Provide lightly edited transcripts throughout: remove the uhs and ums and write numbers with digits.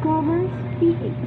Covers PH.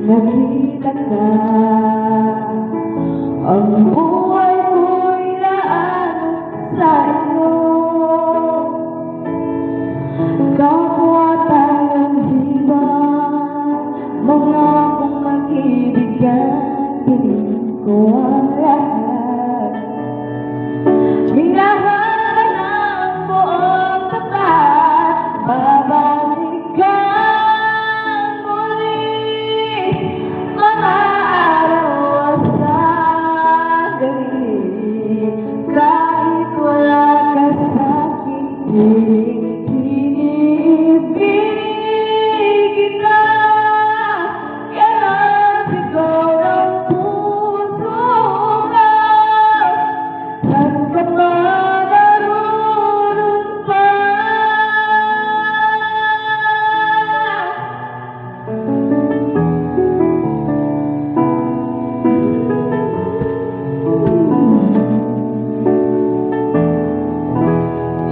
Nakita ka, ang buhay ko'y laan sa iyo. Kapwa tayong hibang, mga kong mag-ibigan, piling ko ang lahat. Minahal ng buong tapat, babalik ka.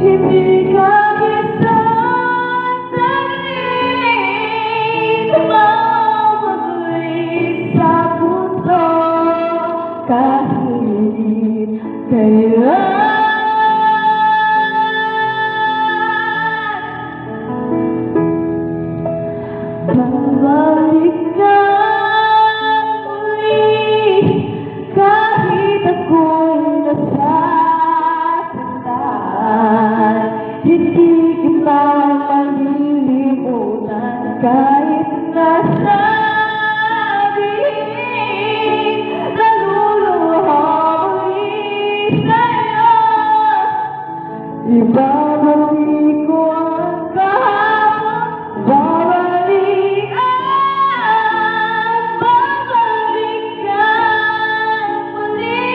Hindi ka isa sa akin, tumawag sa puso kahit kailan. Babalik ka muli kahit ako'y nasasaktan. Hindi kita malilimutan kahit nasabihin, naluluha muli sa'yo. Ibabalik ko ang kahapon, babalik ka muli.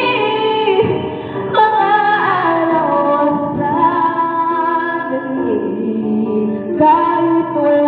Mga araw sa gabi, kahit wala